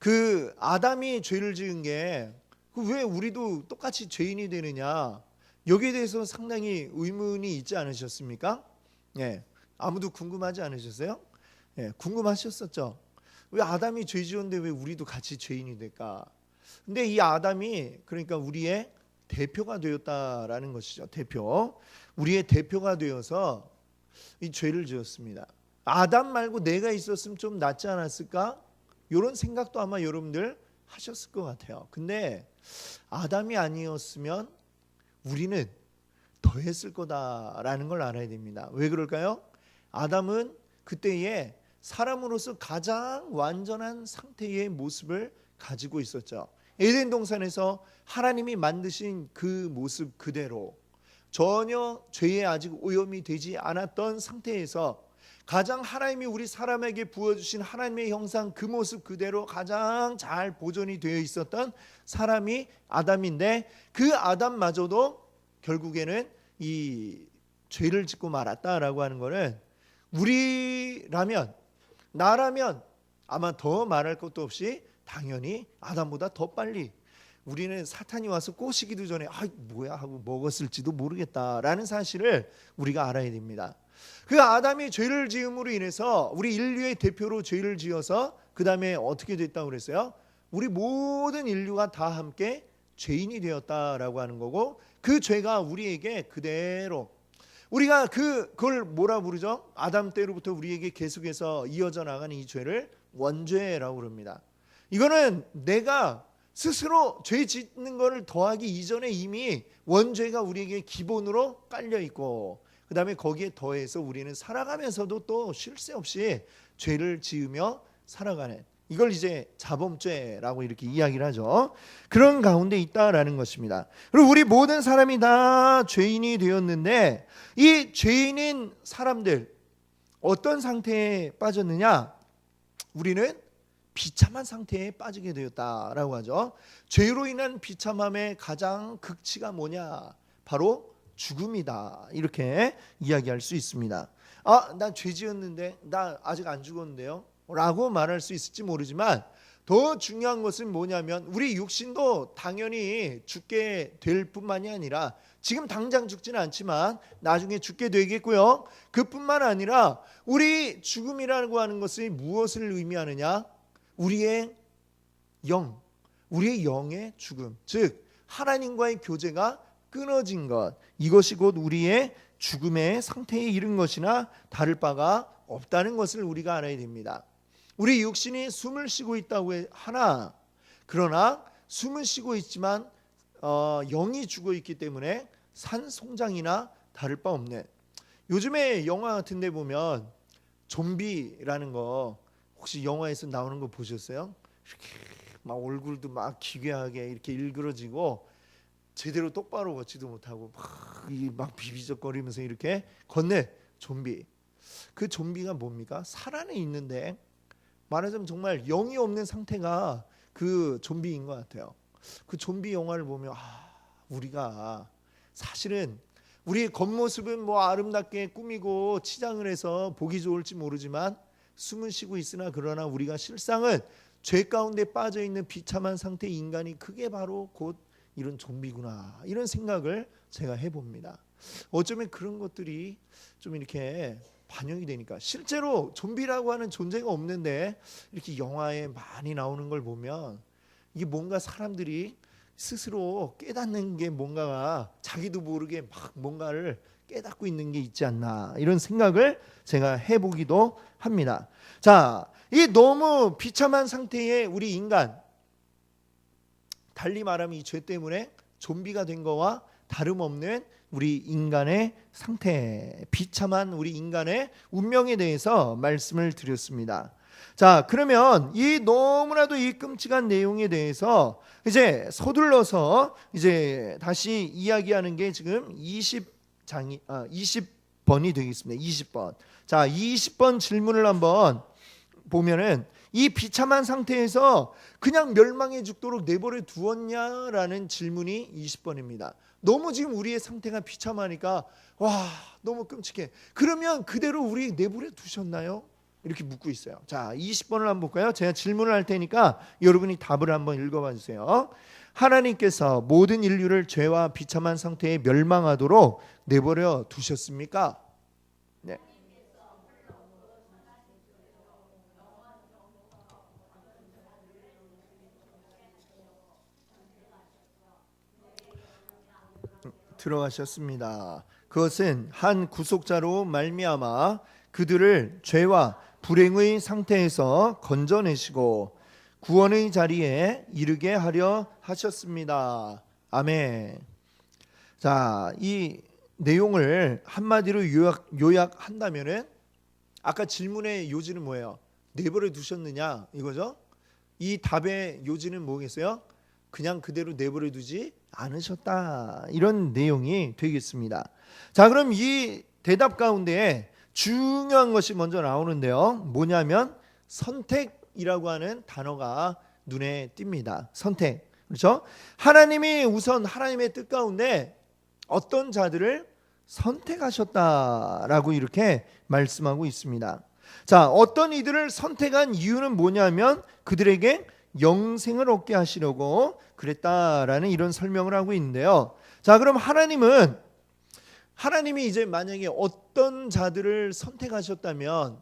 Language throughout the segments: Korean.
그 아담이 죄를 지은 게 왜 우리도 똑같이 죄인이 되느냐, 여기에 대해서 상당히 의문이 있지 않으셨습니까? 예, 아무도 궁금하지 않으셨어요? 예, 궁금하셨었죠. 왜 아담이 죄 지었는데 왜 우리도 같이 죄인이 될까? 근데 이 아담이 그러니까 우리의 대표가 되었다라는 것이죠. 대표. 우리의 대표가 되어서 이 죄를 지었습니다. 아담 말고 내가 있었으면 좀 낫지 않았을까? 이런 생각도 아마 여러분들 하셨을 것 같아요. 근데 아담이 아니었으면 우리는 더 했을 거다라는 걸 알아야 됩니다. 왜 그럴까요? 아담은 그때에 사람으로서 가장 완전한 상태의 모습을 가지고 있었죠. 에덴 동산에서 하나님이 만드신 그 모습 그대로 전혀 죄에 아직 오염이 되지 않았던 상태에서 가장 하나님이 우리 사람에게 부어주신 하나님의 형상 그 모습 그대로 가장 잘 보존이 되어 있었던 사람이 아담인데, 그 아담마저도 결국에는 이 죄를 짓고 말았다라고 하는 것은 우리라면, 나라면 아마 더 말할 것도 없이 당연히 아담보다 더 빨리, 우리는 사탄이 와서 꼬시기도 전에 뭐야 하고 먹었을지도 모르겠다라는 사실을 우리가 알아야 됩니다. 그 아담이 죄를 지음으로 인해서 우리 인류의 대표로 죄를 지어서 그 다음에 어떻게 됐다고 그랬어요? 우리 모든 인류가 다 함께 죄인이 되었다라고 하는 거고, 그 죄가 우리에게 그대로, 우리가 그걸 뭐라 부르죠? 아담 때로부터 우리에게 계속해서 이어져 나가는 이 죄를 원죄라고 그럽니다. 이거는 내가 스스로 죄 짓는 것을 더하기 이전에 이미 원죄가 우리에게 기본으로 깔려 있고, 그 다음에 거기에 더해서 우리는 살아가면서도 또 쉴 새 없이 죄를 지으며 살아가는, 이걸 이제 자범죄라고 이렇게 이야기를 하죠. 그런 가운데 있다라는 것입니다. 그리고 우리 모든 사람이 다 죄인이 되었는데, 이 죄인인 사람들 어떤 상태에 빠졌느냐? 우리는 비참한 상태에 빠지게 되었다라고 하죠. 죄로 인한 비참함의 가장 극치가 뭐냐? 바로 죽음이다, 이렇게 이야기할 수 있습니다. 난 죄 지었는데 나 아직 안 죽었는데요 라고 말할 수 있을지 모르지만, 더 중요한 것은 뭐냐면 우리 육신도 당연히 죽게 될 뿐만이 아니라, 지금 당장 죽지는 않지만 나중에 죽게 되겠고요. 그뿐만 아니라 우리 죽음이라고 하는 것이 무엇을 의미하느냐? 우리의 영, 우리의 영의 죽음, 즉 하나님과의 교제가 끊어진 것, 이것이 곧 우리의 죽음의 상태에 이른 것이나 다를 바가 없다는 것을 우리가 알아야 됩니다. 우리 육신이 숨을 쉬고 있다고 하나, 그러나 숨을 쉬고 있지만 영이 죽어 있기 때문에 산송장이나 다를 바 없는, 요즘에 영화 같은 데 보면 좀비라는 거 혹시 영화에서 나오는 거 보셨어요? 이렇게 막 얼굴도 막 기괴하게 이렇게 일그러지고 제대로 똑바로 걷지도 못하고 막 비비적거리면서 이렇게 걷는 좀비. 그 좀비가 뭡니까? 살아는 있는데 말하자면 정말 영이 없는 상태가 그 좀비인 것 같아요. 그 좀비 영화를 보면 우리가 사실은 우리의 겉모습은 뭐 아름답게 꾸미고 치장을 해서 보기 좋을지 모르지만 숨은 쉬고 있으나, 그러나 우리가 실상은 죄 가운데 빠져 있는 비참한 상태의 인간이, 그게 바로 곧 이런 좀비구나, 이런 생각을 제가 해봅니다. 어쩌면 그런 것들이 좀 이렇게 반영이 되니까, 실제로 좀비라고 하는 존재가 없는데 이렇게 영화에 많이 나오는 걸 보면 이게 뭔가 사람들이 스스로 깨닫는 게 뭔가가 자기도 모르게 막 뭔가를 깨닫고 있는 게 있지 않나, 이런 생각을 제가 해보기도 합니다. 자, 이 너무 비참한 상태의 우리 인간, 달리 말하면 이 죄 때문에 좀비가 된 거와 다름없는 우리 인간의 상태, 비참한 우리 인간의 운명에 대해서 말씀을 드렸습니다. 자, 그러면 이 너무나도 이 끔찍한 내용에 대해서 이제 서둘러서 이제 다시 이야기하는 게 지금 20번이 되겠습니다. 20번. 자, 20번 질문을 한번 보면은, 이 비참한 상태에서 그냥 멸망해 죽도록 내버려 두었냐라는 질문이 20번입니다. 너무 지금 우리의 상태가 비참하니까 너무 끔찍해. 그러면 그대로 우리 내버려 두셨나요? 이렇게 묻고 있어요. 자, 20번을 한번 볼까요? 제가 질문을 할 테니까 여러분이 답을 한번 읽어봐 주세요. 하나님께서 모든 인류를 죄와 비참한 상태에 멸망하도록 내버려 두셨습니까? 네. 들어가셨습니다. 그것은 한 구속자로 말미암아 그들을 죄와 불행의 상태에서 건져내시고 구원의 자리에 이르게 하려 하셨습니다. 아멘. 자, 이 내용을 한마디로 요약한다면은 아까 질문의 요지는 뭐예요? 내버려 두셨느냐 이거죠? 이 답의 요지는 뭐겠어요? 그냥 그대로 내버려 두지 않으셨다. 이런 내용이 되겠습니다. 자, 그럼 이 대답 가운데 중요한 것이 먼저 나오는데요. 뭐냐면 선택이라고 하는 단어가 눈에 띕니다. 선택. 그렇죠? 하나님이 우선 하나님의 뜻 가운데 어떤 자들을 선택하셨다라고 이렇게 말씀하고 있습니다. 자, 어떤 이들을 선택한 이유는 뭐냐면 그들에게 영생을 얻게 하시려고 그랬다라는 이런 설명을 하고 있는데요. 자, 그럼 하나님이 이제 만약에 어떤 자들을 선택하셨다면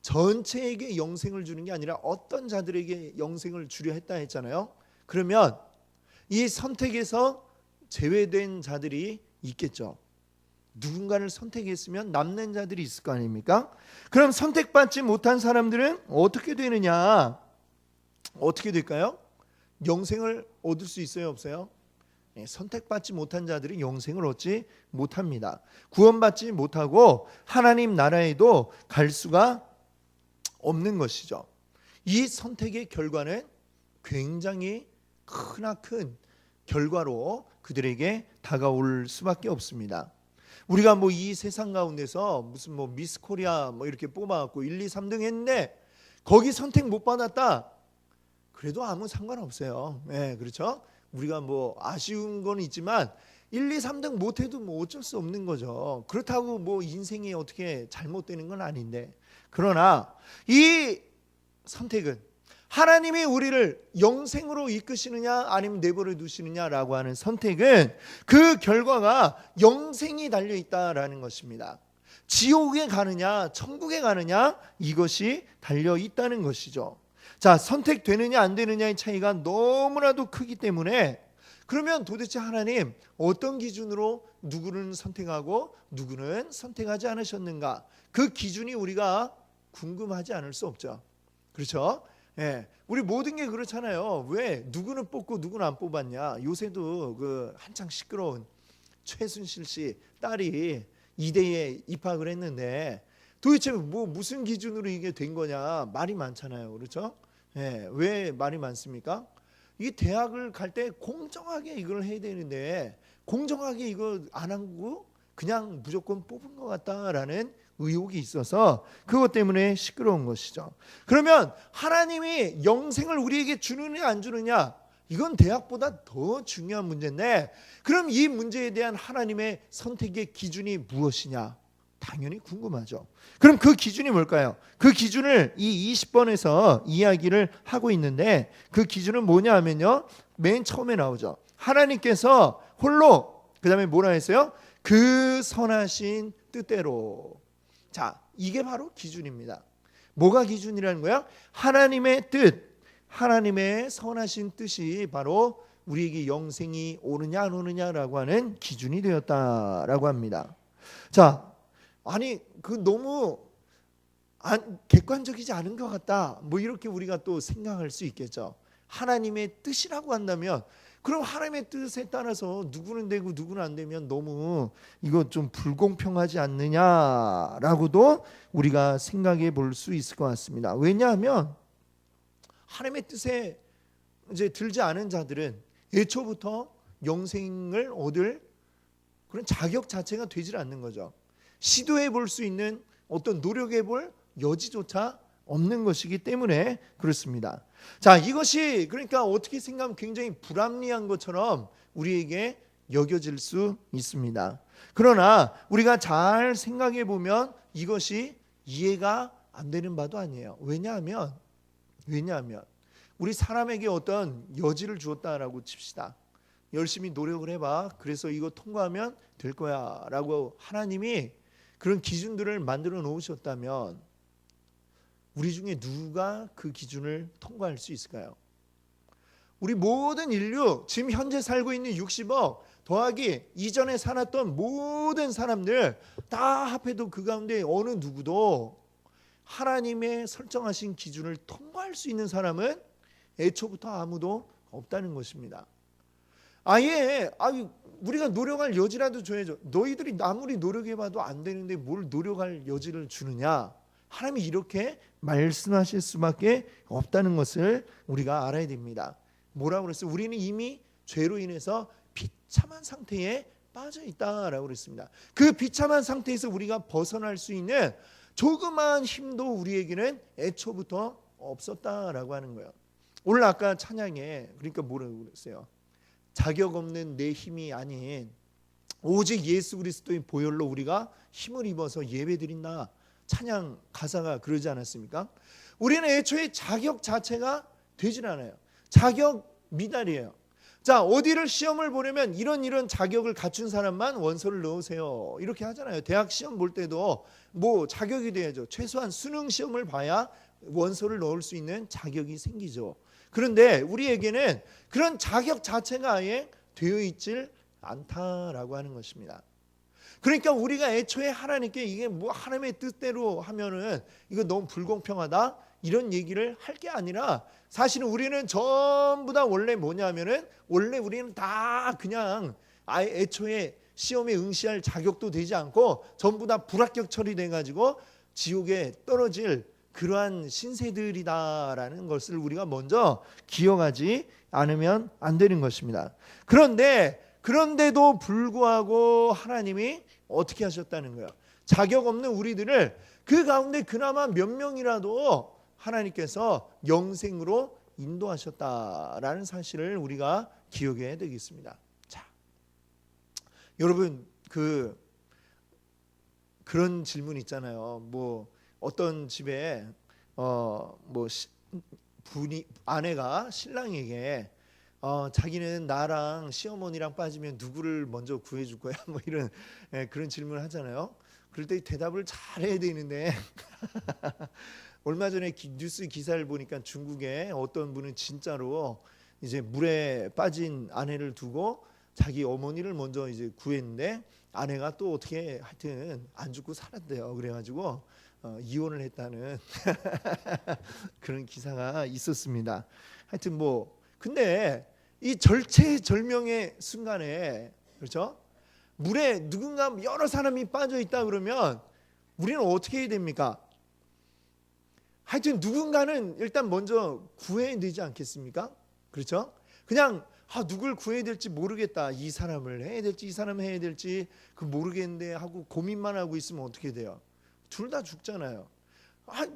전체에게 영생을 주는 게 아니라 어떤 자들에게 영생을 주려 했다 했잖아요. 그러면 이 선택에서 제외된 자들이 있겠죠. 누군가를 선택했으면 남는 자들이 있을 거 아닙니까? 그럼 선택받지 못한 사람들은 어떻게 되느냐? 어떻게 될까요? 영생을 얻을 수 있어요, 없어요? 네, 선택받지 못한 자들이 영생을 얻지 못합니다. 구원받지 못하고 하나님 나라에도 갈 수가 없는 것이죠. 이 선택의 결과는 굉장히 크나큰 결과로 그들에게 다가올 수밖에 없습니다. 우리가 뭐 이 세상 가운데서 무슨 뭐 미스 코리아 뭐 이렇게 뽑아갖고 1, 2, 3등 했는데 거기 선택 못 받았다. 그래도 아무 상관없어요. 네, 그렇죠? 우리가 뭐 아쉬운 건 있지만 1, 2, 3등 못해도 뭐 어쩔 수 없는 거죠. 그렇다고 뭐 인생이 어떻게 잘못되는 건 아닌데, 그러나 이 선택은 하나님이 우리를 영생으로 이끄시느냐 아니면 내버려 두시느냐라고 하는 선택은 그 결과가 영생이 달려있다라는 것입니다. 지옥에 가느냐 천국에 가느냐 이것이 달려있다는 것이죠. 자, 선택되느냐 안 되느냐의 차이가 너무나도 크기 때문에 그러면 도대체 하나님 어떤 기준으로 누구는 선택하고 누구는 선택하지 않으셨는가? 그 기준이 우리가 궁금하지 않을 수 없죠. 그렇죠? 예, 우리 모든 게 그렇잖아요. 왜 누구는 뽑고 누구는 안 뽑았냐? 요새도 그 한창 시끄러운 최순실 씨 딸이 이대에 입학을 했는데 도대체 뭐 무슨 기준으로 이게 된 거냐? 말이 많잖아요. 그렇죠? 예, 왜 말이 많습니까? 이 대학을 갈 때 공정하게 이걸 해야 되는데 공정하게 이거 안 하고 그냥 무조건 뽑은 것 같다라는 의혹이 있어서 그것 때문에 시끄러운 것이죠. 그러면 하나님이 영생을 우리에게 주느냐 안 주느냐 이건 대학보다 더 중요한 문제인데 그럼 이 문제에 대한 하나님의 선택의 기준이 무엇이냐? 당연히 궁금하죠. 그럼 그 기준이 뭘까요? 그 기준을 이 20번에서 이야기를 하고 있는데 그 기준은 뭐냐 하면요. 맨 처음에 나오죠. 하나님께서 홀로 그 다음에 뭐라 했어요? 그 선하신 뜻대로. 자, 이게 바로 기준입니다. 뭐가 기준이라는 거야? 하나님의 뜻, 하나님의 선하신 뜻이 바로 우리에게 영생이 오느냐 안 오느냐라고 하는 기준이 되었다라고 합니다. 자, 아니 그 너무 객관적이지 않은 것 같다. 뭐 이렇게 우리가 또 생각할 수 있겠죠. 하나님의 뜻이라고 한다면 그럼 하나님의 뜻에 따라서 누구는 되고 누구는 안 되면 너무 이거 좀 불공평하지 않느냐라고도 우리가 생각해 볼 수 있을 것 같습니다. 왜냐하면 하나님의 뜻에 이제 들지 않은 자들은 애초부터 영생을 얻을 그런 자격 자체가 되질 않는 거죠. 시도해 볼 수 있는 어떤 노력해 볼 여지조차 없는 것이기 때문에 그렇습니다. 자, 이것이 그러니까 어떻게 생각하면 굉장히 불합리한 것처럼 우리에게 여겨질 수 있습니다. 그러나 우리가 잘 생각해 보면 이것이 이해가 안 되는 바도 아니에요. 왜냐하면 우리 사람에게 어떤 여지를 주었다라고 칩시다. 열심히 노력을 해봐. 그래서 이거 통과하면 될 거야 라고 하나님이 그런 기준들을 만들어 놓으셨다면 우리 중에 누가 그 기준을 통과할 수 있을까요? 우리 모든 인류, 지금 현재 살고 있는 60억 더하기 이전에 살았던 모든 사람들 다 합해도 그 가운데 어느 누구도 하나님의 설정하신 기준을 통과할 수 있는 사람은 애초부터 아무도 없다는 것입니다. 아예 우리가 노력할 여지라도 줘야죠. 너희들이 아무리 노력해봐도 안 되는데 뭘 노력할 여지를 주느냐. 하나님이 이렇게 말씀하실 수밖에 없다는 것을 우리가 알아야 됩니다. 뭐라고 그랬어요? 우리는 이미 죄로 인해서 비참한 상태에 빠져 있다라고 그랬습니다. 그 비참한 상태에서 우리가 벗어날 수 있는 조그마한 힘도 우리에게는 애초부터 없었다라고 하는 거예요. 오늘 아까 찬양에 그러니까 뭐라고 그랬어요? 자격 없는 내 힘이 아닌 오직 예수 그리스도의 보혈로 우리가 힘을 입어서 예배드린다. 찬양 가사가 그러지 않았습니까? 우리는 애초에 자격 자체가 되질 않아요. 자격 미달이에요. 자, 어디를 시험을 보려면 이런 자격을 갖춘 사람만 원서를 넣으세요. 이렇게 하잖아요. 대학 시험 볼 때도 뭐 자격이 돼야죠. 최소한 수능 시험을 봐야 원서를 넣을 수 있는 자격이 생기죠. 그런데 우리에게는 그런 자격 자체가 아예 되어 있질 않다라고 하는 것입니다. 그러니까 우리가 애초에 하나님께 이게 뭐 하나님의 뜻대로 하면은 이거 너무 불공평하다 이런 얘기를 할 게 아니라 사실은 우리는 전부 다 원래 뭐냐면은 원래 우리는 다 그냥 아예 애초에 시험에 응시할 자격도 되지 않고 전부 다 불합격 처리돼 가지고 지옥에 떨어질 그러한 신세들이다라는 것을 우리가 먼저 기억하지 않으면 안 되는 것입니다. 그런데도 불구하고 하나님이 어떻게 하셨다는 거예요? 자격 없는 우리들을 그 가운데 그나마 몇 명이라도 하나님께서 영생으로 인도하셨다라는 사실을 우리가 기억해야 되겠습니다. 자, 여러분 그런 질문 있잖아요. 뭐 어떤 집에 아내가 신랑에게 자기는 나랑 시어머니랑 빠지면 누구를 먼저 구해줄 거야? 뭐 이런 그런 질문을 하잖아요. 그럴 때 대답을 잘해야 되는데 얼마 전에 뉴스 기사를 보니까 중국에 어떤 분은 진짜로 이제 물에 빠진 아내를 두고 자기 어머니를 먼저 이제 구했는데 아내가 또 어떻게 하여튼 안 죽고 살았대요. 그래가지고 이혼을 했다는 그런 기사가 있었습니다. 하여튼 뭐 근데 이 절체절명의 순간에 그렇죠? 물에 누군가 여러 사람이 빠져 있다 그러면 우리는 어떻게 해야 됩니까? 하여튼 누군가는 일단 먼저 구해야 되지 않겠습니까? 그렇죠? 그냥 누굴 구해야 될지 모르겠다. 이 사람을 해야 될지 이 사람을 해야 될지 그 모르겠는데 하고 고민만 하고 있으면 어떻게 돼요? 둘 다 죽잖아요.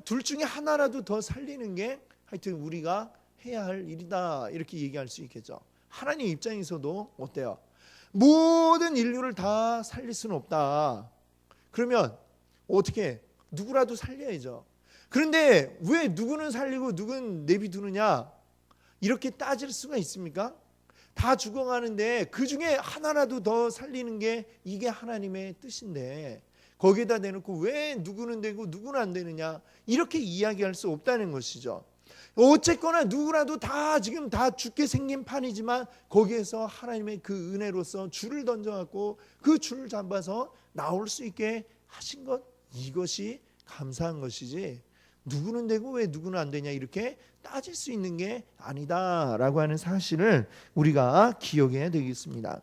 둘 중에 하나라도 더 살리는 게 하여튼 우리가 해야 할 일이다 이렇게 얘기할 수 있겠죠. 하나님 입장에서도 어때요? 모든 인류를 다 살릴 수는 없다. 그러면 어떻게 누구라도 살려야죠. 그런데 왜 누구는 살리고 누구는 내비두느냐 이렇게 따질 수가 있습니까? 다 죽어가는데 그 중에 하나라도 더 살리는 게 이게 하나님의 뜻인데 거기에다 대놓고 왜 누구는 되고 누구는 안 되느냐 이렇게 이야기할 수 없다는 것이죠. 어쨌거나 누구라도 다 지금 다 죽게 생긴 판이지만 거기에서 하나님의 그 은혜로서 줄을 던져갖고 그 줄을 잡아서 나올 수 있게 하신 것 이것이 감사한 것이지 누구는 되고 왜 누구는 안 되냐 이렇게 따질 수 있는 게 아니다라고 하는 사실을 우리가 기억해야 되겠습니다.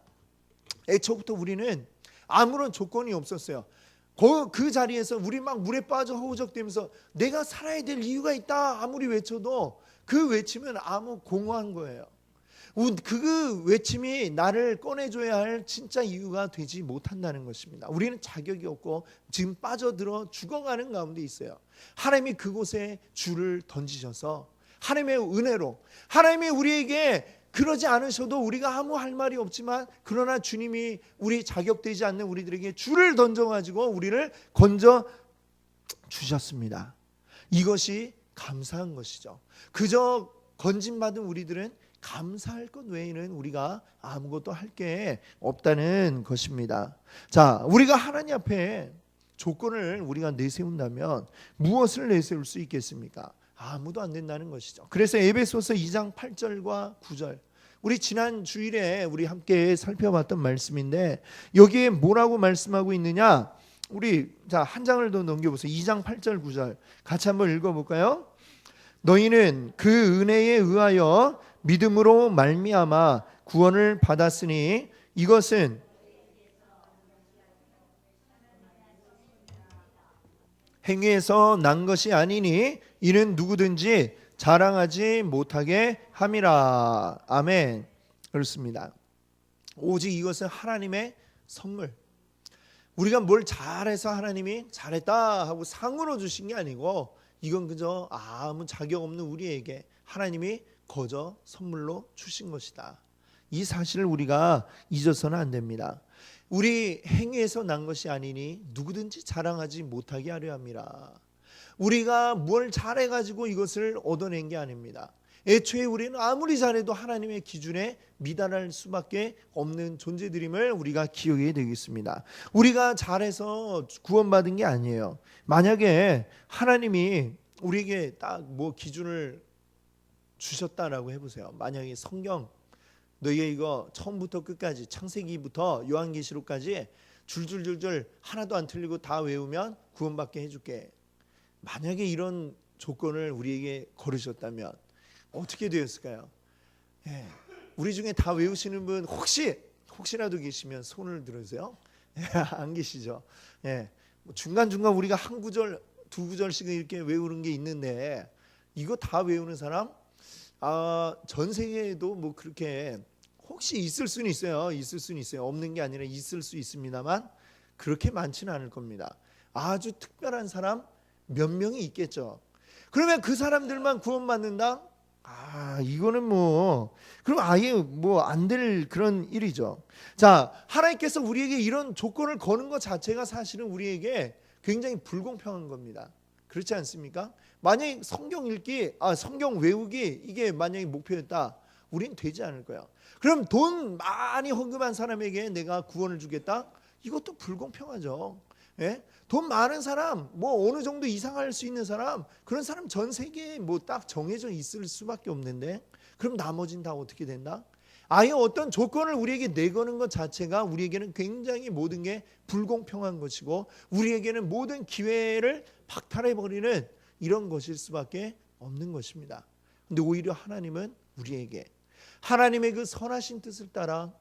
애초부터 우리는 아무런 조건이 없었어요. 그 자리에서 우리 막 물에 빠져 허우적대면서 내가 살아야 될 이유가 있다 아무리 외쳐도 그 외침은 아무 공허한 거예요. 그 외침이 나를 꺼내줘야 할 진짜 이유가 되지 못한다는 것입니다. 우리는 자격이 없고 지금 빠져들어 죽어가는 가운데 있어요. 하나님이 그곳에 줄을 던지셔서 하나님의 은혜로 하나님이 우리에게 그러지 않으셔도 우리가 아무 할 말이 없지만 그러나 주님이 우리 자격되지 않는 우리들에게 줄을 던져가지고 우리를 건져 주셨습니다. 이것이 감사한 것이죠. 그저 건진받은 우리들은 감사할 것 외에는 우리가 아무것도 할 게 없다는 것입니다. 자, 우리가 하나님 앞에 조건을 우리가 내세운다면 무엇을 내세울 수 있겠습니까? 아무도 안 된다는 것이죠. 그래서 에베소서 2장 8절과 9절, 우리 지난 주일에 우리 함께 살펴봤던 말씀인데 여기에 뭐라고 말씀하고 있느냐? 우리 한 장을 더 넘겨보세요. 2장 8절 9절 같이 한번 읽어볼까요? 너희는 그 은혜에 의하여 믿음으로 말미암아 구원을 받았으니 이것은 행위에서 난 것이 아니니 이는 누구든지 자랑하지 못하게 함이라. 아멘. 그렇습니다. 오직 이것은 하나님의 선물. 우리가 뭘 잘해서 하나님이 잘했다 하고 상으로 주신 게 아니고 이건 그저 아무 자격 없는 우리에게 하나님이 거저 선물로 주신 것이다. 이 사실을 우리가 잊어서는 안 됩니다. 우리 행위에서 난 것이 아니니 누구든지 자랑하지 못하게 하려 함이라. 우리가 뭘 잘해가지고 이것을 얻어낸 게 아닙니다. 애초에 우리는 아무리 잘해도 하나님의 기준에 미달할 수밖에 없는 존재들임을 우리가 기억해야 되겠습니다. 우리가 잘해서 구원받은 게 아니에요. 만약에 하나님이 우리에게 딱 뭐 기준을 주셨다라고 해보세요. 만약에 성경 너희가 이거 처음부터 끝까지 창세기부터 요한계시록까지 줄줄줄줄 하나도 안 틀리고 다 외우면 구원받게 해줄게. 만약에 이런 조건을 우리에게 걸으셨다면 어떻게 되었을까요? 예, 우리 중에 다 외우시는 분 혹시라도 계시면 손을 들으세요. 안 계시죠? 예, 중간중간 우리가 한 구절 두 구절씩 이렇게 외우는 게 있는데 이거 다 외우는 사람 전 세계에도 뭐 그렇게 혹시 있을 수는 있어요. 있을 수는 있어요. 없는 게 아니라 있을 수 있습니다만 그렇게 많지는 않을 겁니다. 아주 특별한 사람 몇 명이 있겠죠. 그러면 그 사람들만 구원받는다? 이거는 그럼 아예 안 될 그런 일이죠. 자, 하나님께서 우리에게 이런 조건을 거는 것 자체가 사실은 우리에게 굉장히 불공평한 겁니다. 그렇지 않습니까? 만약에 성경 읽기, 성경 외우기 이게 만약에 목표였다, 우린 되지 않을 거야. 그럼 돈 많이 헌금한 사람에게 내가 구원을 주겠다? 이것도 불공평하죠. 예? 돈 많은 사람, 어느 정도 이상할 수 있는 사람, 그런 사람 전 세계에 딱 정해져 있을 수밖에 없는데, 그럼 나머지는 다 어떻게 된다? 아예 어떤 조건을 우리에게 내거는 것 자체가 우리에게는 굉장히 모든 게 불공평한 것이고 우리에게는 모든 기회를 박탈해버리는 이런 것일 수밖에 없는 것입니다. 근데 오히려 하나님은 우리에게 하나님의 그 선하신 뜻을 따라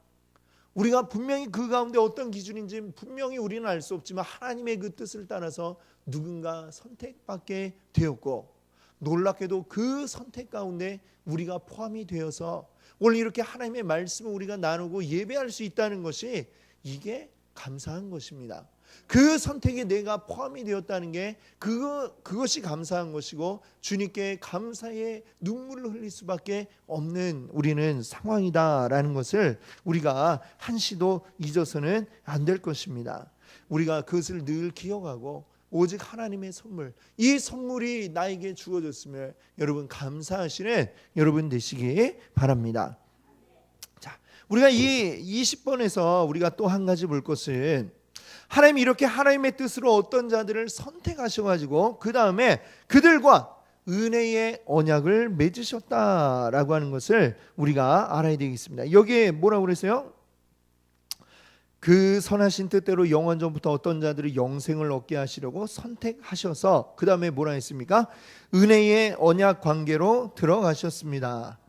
우리가 분명히 그 가운데 어떤 기준인지 분명히 우리는 알 수 없지만 하나님의 그 뜻을 따라서 누군가 선택받게 되었고 놀랍게도 그 선택 가운데 우리가 포함이 되어서 오늘 이렇게 하나님의 말씀을 우리가 나누고 예배할 수 있다는 것이 이게 감사한 것입니다. 그 선택에 내가 포함이 되었다는 게 그것이 감사한 것이고 주님께 감사의 눈물을 흘릴 수밖에 없는 우리는 상황이다라는 것을 우리가 한시도 잊어서는 안 될 것입니다. 우리가 그것을 늘 기억하고 오직 하나님의 선물, 이 선물이 나에게 주어졌음을 여러분 감사하시는 여러분 되시기 바랍니다. 자, 우리가 이 20번에서 우리가 또 한 가지 볼 것은 하나님이 이렇게 하나님의 뜻으로 어떤 자들을 선택하셔가지고 그 다음에 그들과 은혜의 언약을 맺으셨다라고 하는 것을 우리가 알아야 되겠습니다. 여기에 뭐라고 그랬어요? 그 선하신 뜻대로 영원 전부터 어떤 자들이 영생을 얻게 하시려고 선택하셔서 그 다음에 뭐라 했습니까? 은혜의 언약 관계로 들어가셨습니다.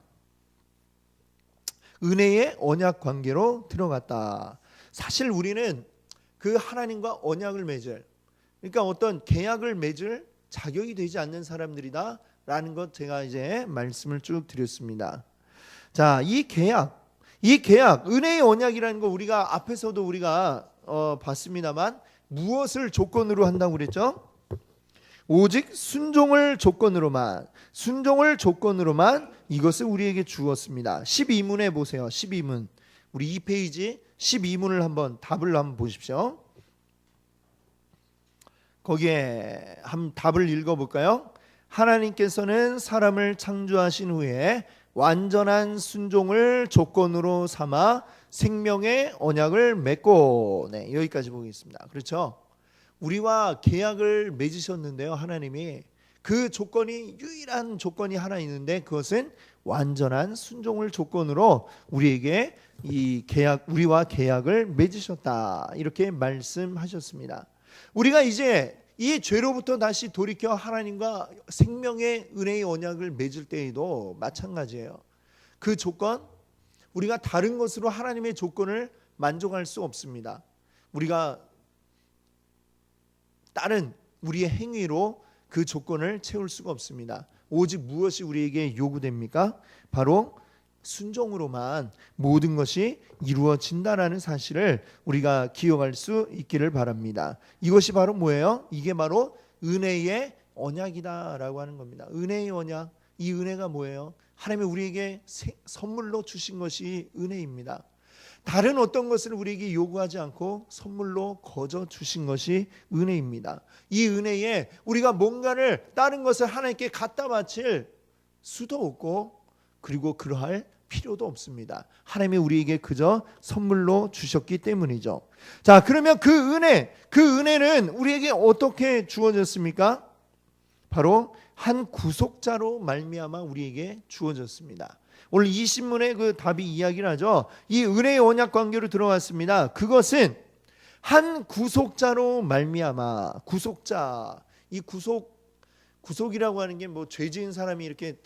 은혜의 언약 관계로 들어갔다. 사실 우리는 그 하나님과 언약을 맺을, 그러니까 어떤 계약을 맺을 자격이 되지 않는 사람들이다 라는 것 제가 이제 말씀을 쭉 드렸습니다. 자, 이 계약, 은혜의 언약이라는 거 우리가 앞에서도 우리가 봤습니다만 무엇을 조건으로 한다고 그랬죠? 오직 순종을 조건으로만 이것을 우리에게 주었습니다. 12문에 보세요. 12문. 우리 2페이지 12문을 한번 답을 한번 보십시오. 거기에 한 답을 읽어볼까요? 하나님께서는 사람을 창조하신 후에 완전한 순종을 조건으로 삼아 생명의 언약을 맺고, 네, 여기까지 보겠습니다. 그렇죠? 우리와 계약을 맺으셨는데요. 하나님이 그 조건이, 유일한 조건이 하나 있는데, 그것은 완전한 순종을 조건으로 우리에게 우리와 계약을 맺으셨다, 이렇게 말씀하셨습니다. 우리가 이제 이 죄로부터 다시 돌이켜 하나님과 생명의 은혜의 언약을 맺을 때에도 마찬가지예요. 그 조건, 우리가 다른 것으로 하나님의 조건을 만족할 수 없습니다. 우리가 다른 우리의 행위로 그 조건을 채울 수가 없습니다. 오직 무엇이 우리에게 요구됩니까? 바로 순종으로만 모든 것이 이루어진다라는 사실을 우리가 기억할 수 있기를 바랍니다. 이것이 바로 뭐예요? 이게 바로 은혜의 언약이다라고 하는 겁니다. 은혜의 언약, 이 은혜가 뭐예요? 하나님이 우리에게 선물로 주신 것이 은혜입니다. 다른 어떤 것을 우리에게 요구하지 않고 선물로 거저 주신 것이 은혜입니다. 이 은혜에 우리가 뭔가를, 다른 것을 하나님께 갖다 바칠 수도 없고, 그리고 그러할 필요도 없습니다. 하나님이 우리에게 그저 선물로 주셨기 때문이죠. 자, 그러면 그 은혜는 우리에게 어떻게 주어졌습니까? 바로 한 구속자로 말미암아 우리에게 주어졌습니다. 오늘 이 신문의 그 답이 이야기를 하죠. 이 은혜의 언약 관계로 들어왔습니다. 그것은 한 구속자로 말미암아, 구속자, 이 구속이라고 하는 게 뭐 죄 지은 사람이 이렇게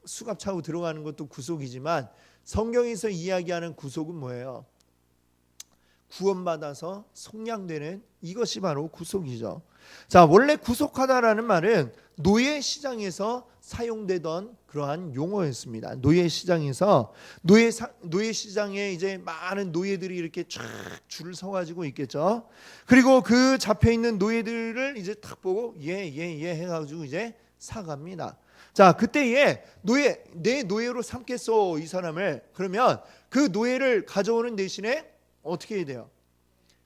수갑 차고 들어가는 것도 구속이지만, 성경에서 이야기하는 구속은 뭐예요? 구원받아서 속량되는, 이것이 바로 구속이죠. 자, 원래 구속하다라는 말은 노예 시장에서 사용되던 그러한 용어였습니다. 노예 시장에서 노예 시장에 이제 많은 노예들이 이렇게 쫙 줄을 서 가지고 있겠죠. 그리고 그 잡혀 있는 노예들을 이제 딱 보고 예 해 가지고 이제 사갑니다. 자, 그때에 내 노예로 삼겠소, 이 사람을. 그러면 그 노예를 가져오는 대신에 어떻게 해야 돼요?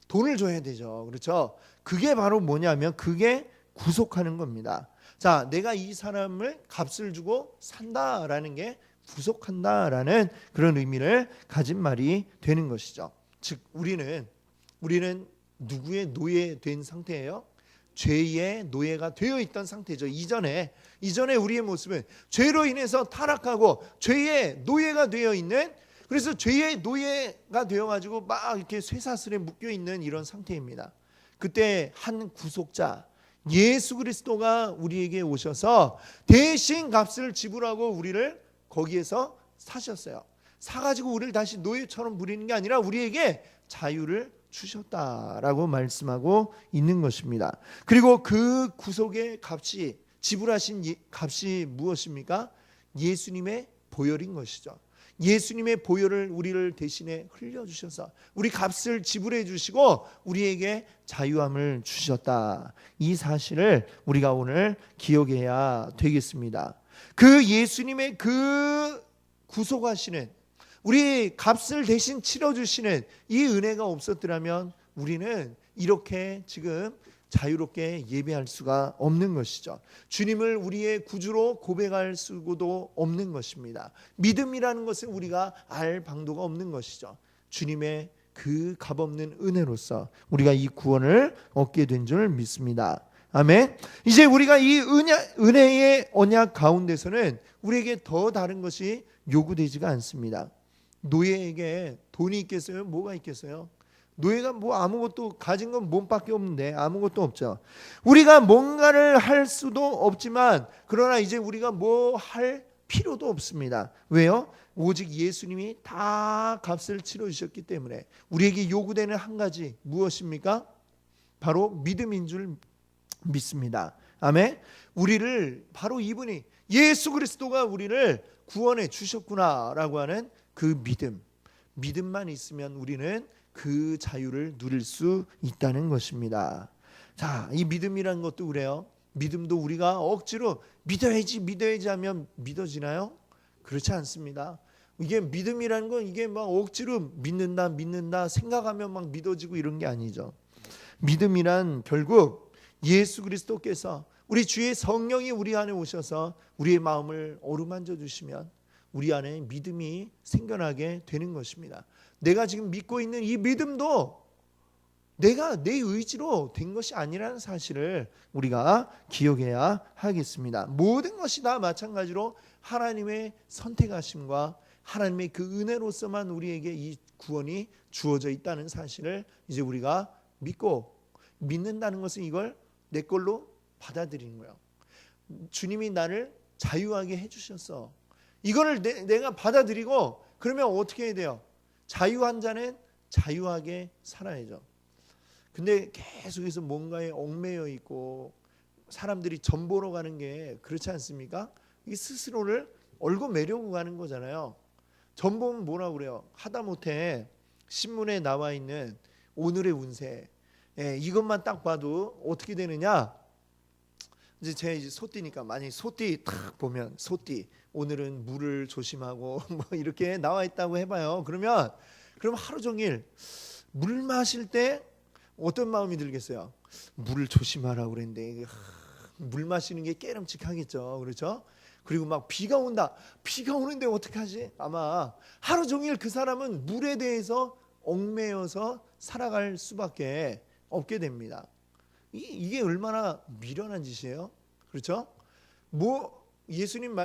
돈을 줘야 되죠. 그렇죠? 그게 바로 뭐냐면, 그게 구속하는 겁니다. 자, 내가 이 사람을 값을 주고 산다라는 게 구속한다라는 그런 의미를 가진 말이 되는 것이죠. 즉, 우리는 누구의 노예된 상태예요? 죄의 노예가 되어 있던 상태죠. 이전에 우리의 모습은 죄로 인해서 타락하고 죄의 노예가 되어 있는, 그래서 죄의 노예가 되어가지고 막 이렇게 쇠사슬에 묶여 있는 이런 상태입니다. 그때 한 구속자, 예수 그리스도가 우리에게 오셔서 대신 값을 지불하고 우리를 거기에서 사셨어요. 사가지고 우리를 다시 노예처럼 부리는 게 아니라 우리에게 자유를 주셨다라고 말씀하고 있는 것입니다. 그리고 그 구속의 값이, 지불하신 값이 무엇입니까? 예수님의 보혈인 것이죠. 예수님의 보혈을 우리를 대신에 흘려주셔서 우리 값을 지불해 주시고 우리에게 자유함을 주셨다. 이 사실을 우리가 오늘 기억해야 되겠습니다. 그 예수님의 그 구속하시는, 우리 값을 대신 치러주시는 이 은혜가 없었더라면 우리는 이렇게 지금 자유롭게 예배할 수가 없는 것이죠. 주님을 우리의 구주로 고백할 수도 없는 것입니다. 믿음이라는 것은 우리가 알 방도가 없는 것이죠. 주님의 그 값없는 은혜로서 우리가 이 구원을 얻게 된 줄 믿습니다. 아멘. 이제 우리가 이 은혜의 언약 가운데서는 우리에게 더 다른 것이 요구되지가 않습니다. 노예에게 돈이 있겠어요? 뭐가 있겠어요? 노예가 뭐 아무것도 가진 건 몸밖에 없는데 아무것도 없죠. 우리가 뭔가를 할 수도 없지만, 그러나 이제 우리가 뭐 할 필요도 없습니다. 왜요? 오직 예수님이 다 값을 치러주셨기 때문에 우리에게 요구되는 한 가지, 무엇입니까? 바로 믿음인 줄 믿습니다. 아멘. 우리를 바로 이분이, 예수 그리스도가 우리를 구원해 주셨구나라고 하는 그 믿음만 있으면 우리는 그 자유를 누릴 수 있다는 것입니다. 자, 이 믿음이라는 것도 그래요. 믿음도 우리가 억지로 믿어야지 하면 믿어지나요? 그렇지 않습니다. 이게 믿음이라는 건 이게 막 억지로 믿는다 생각하면 막 믿어지고 이런 게 아니죠. 믿음이란 결국 예수 그리스도께서 우리 주의 성령이 우리 안에 오셔서 우리의 마음을 어루만져 주시면 우리 안에 믿음이 생겨나게 되는 것입니다. 내가 지금 믿고 있는 이 믿음도 내가 내 의지로 된 것이 아니라는 사실을 우리가 기억해야 하겠습니다. 모든 것이 다 마찬가지로 하나님의 선택하심과 하나님의 그 은혜로서만 우리에게 이 구원이 주어져 있다는 사실을 이제 우리가 믿는다는 것은 이걸 내 걸로 받아들이는 거예요. 주님이 나를 자유하게 해주셨어. 이거를 내가 받아들이고 그러면 어떻게 해야 돼요? 자유한 자는 자유하게 살아야죠. 근데 계속해서 뭔가에 얽매여 있고 사람들이 점 보러 가는 게 그렇지 않습니까? 이 스스로를 얽어매려고 가는 거잖아요. 점 보면 뭐라고 그래요? 하다못해 신문에 나와 있는 오늘의 운세, 이것만 딱 봐도 어떻게 되느냐? 이제 제가 소띠니까 만약 소띠 딱 보면 소띠 오늘은 물을 조심하고 뭐 이렇게 나와 있다고 해봐요. 그럼 하루 종일 물 마실 때 어떤 마음이 들겠어요? 물을 조심하라고 그랬는데 물 마시는 게 깨름칙하겠죠. 그렇죠? 그리고 막 비가 온다. 비가 오는데 어떡하지? 아마 하루 종일 그 사람은 물에 대해서 얽매여서 살아갈 수밖에 없게 됩니다. 이게 얼마나 미련한 짓이에요? 그렇죠?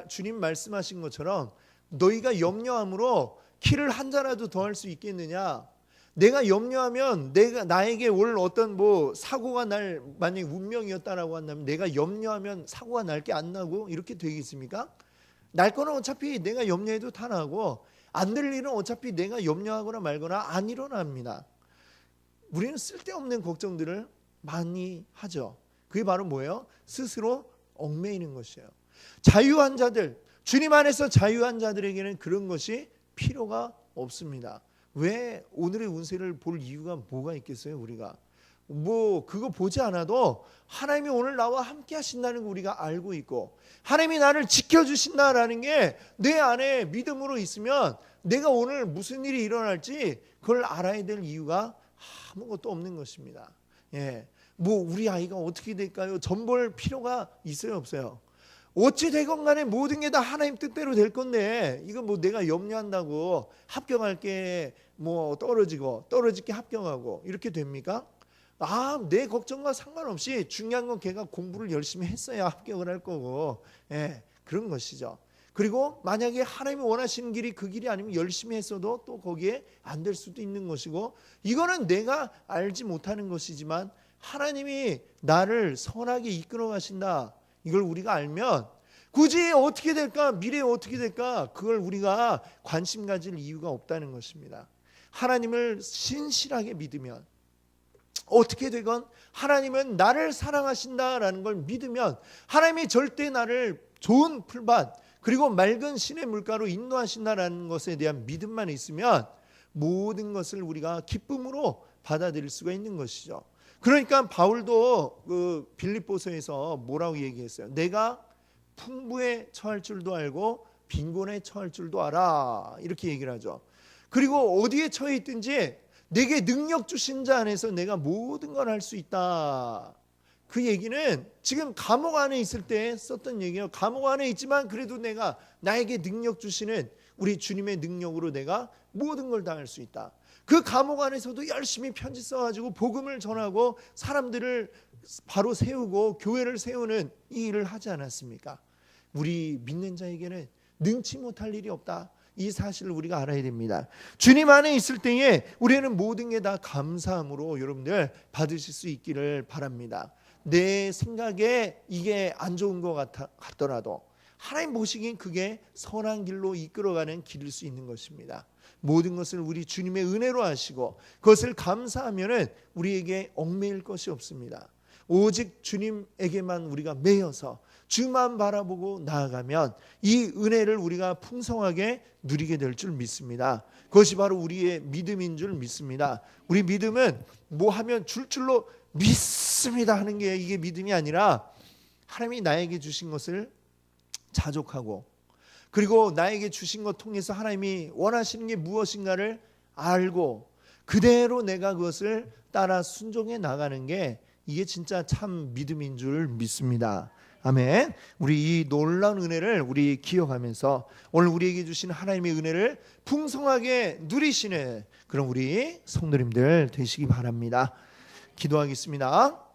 주님 말씀하신 것처럼 너희가 염려함으로 키를 한 자라도 더할 수 있겠느냐? 내가 염려하면 나에게 올 어떤 사고가 날 만약 운명이었다라고 한다면 내가 염려하면 사고가 날 게 안 나고 이렇게 되겠습니까? 날 거는 어차피 내가 염려해도 다 나고 안 될 일은 어차피 내가 염려하거나 말거나 안 일어납니다. 우리는 쓸데없는 걱정들을 많이 하죠. 그게 바로 뭐예요? 스스로 얽매이는 것이에요. 자유한 자들, 주님 안에서 자유한 자들에게는 그런 것이 필요가 없습니다. 왜 오늘의 운세를 볼 이유가 뭐가 있겠어요? 우리가 그거 보지 않아도 하나님이 오늘 나와 함께 하신다는 거 우리가 알고 있고 하나님이 나를 지켜주신다라는 게 내 안에 믿음으로 있으면 내가 오늘 무슨 일이 일어날지 그걸 알아야 될 이유가 아무것도 없는 것입니다. 우리 아이가 어떻게 될까요? 점 볼 필요가 있어요, 없어요? 어찌 되건 간에 모든 게 다 하나님 뜻대로 될 건데 이거 내가 염려한다고 합격할 게 떨어질 게 합격하고 이렇게 됩니까? 내 걱정과 상관없이 중요한 건 걔가 공부를 열심히 했어야 합격을 할 거고 그런 것이죠. 그리고 만약에 하나님이 원하시는 길이 그 길이 아니면 열심히 했어도 또 거기에 안 될 수도 있는 것이고 이거는 내가 알지 못하는 것이지만 하나님이 나를 선하게 이끌어 가신다. 이걸 우리가 알면 굳이 어떻게 될까? 미래에 어떻게 될까? 그걸 우리가 관심 가질 이유가 없다는 것입니다. 하나님을 신실하게 믿으면 어떻게 되건 하나님은 나를 사랑하신다라는 걸 믿으면 하나님이 절대 나를 좋은 풀밭 그리고 맑은 신의 물가로 인도하신다라는 것에 대한 믿음만 있으면 모든 것을 우리가 기쁨으로 받아들일 수가 있는 것이죠. 그러니까 바울도 빌립보서에서 뭐라고 얘기했어요? 내가 풍부에 처할 줄도 알고 빈곤에 처할 줄도 알아. 이렇게 얘기를 하죠. 그리고 어디에 처해 있든지 내게 능력 주신 자 안에서 내가 모든 걸 할 수 있다. 그 얘기는 지금 감옥 안에 있을 때 썼던 얘기예요. 감옥 안에 있지만 그래도 나에게 능력 주시는 우리 주님의 능력으로 내가 모든 걸 다 할 수 있다. 그 감옥 안에서도 열심히 편지 써가지고 복음을 전하고 사람들을 바로 세우고 교회를 세우는 이 일을 하지 않았습니까? 우리 믿는 자에게는 능치 못할 일이 없다. 이 사실을 우리가 알아야 됩니다. 주님 안에 있을 때에 우리는 모든 게 다 감사함으로 여러분들 받으실 수 있기를 바랍니다. 내 생각에 이게 안 좋은 것 같더라도 하나님 보시기엔 그게 선한 길로 이끌어가는 길일 수 있는 것입니다. 모든 것을 우리 주님의 은혜로 하시고 그것을 감사하면은 우리에게 얽매일 것이 없습니다. 오직 주님에게만 우리가 매여서 주만 바라보고 나아가면 이 은혜를 우리가 풍성하게 누리게 될 줄 믿습니다. 그것이 바로 우리의 믿음인 줄 믿습니다. 우리 믿음은 뭐 하면 줄줄로 믿습니다 하는 게 이게 믿음이 아니라 하나님이 나에게 주신 것을 자족하고 그리고 나에게 주신 것 통해서 하나님이 원하시는 게 무엇인가를 알고 그대로 내가 그것을 따라 순종해 나가는 게 이게 진짜 참 믿음인 줄 믿습니다. 아멘. 우리 이 놀라운 은혜를 우리 기억하면서 오늘 우리에게 주신 하나님의 은혜를 풍성하게 누리시는 그런 우리 성도님들 되시기 바랍니다. 기도하겠습니다.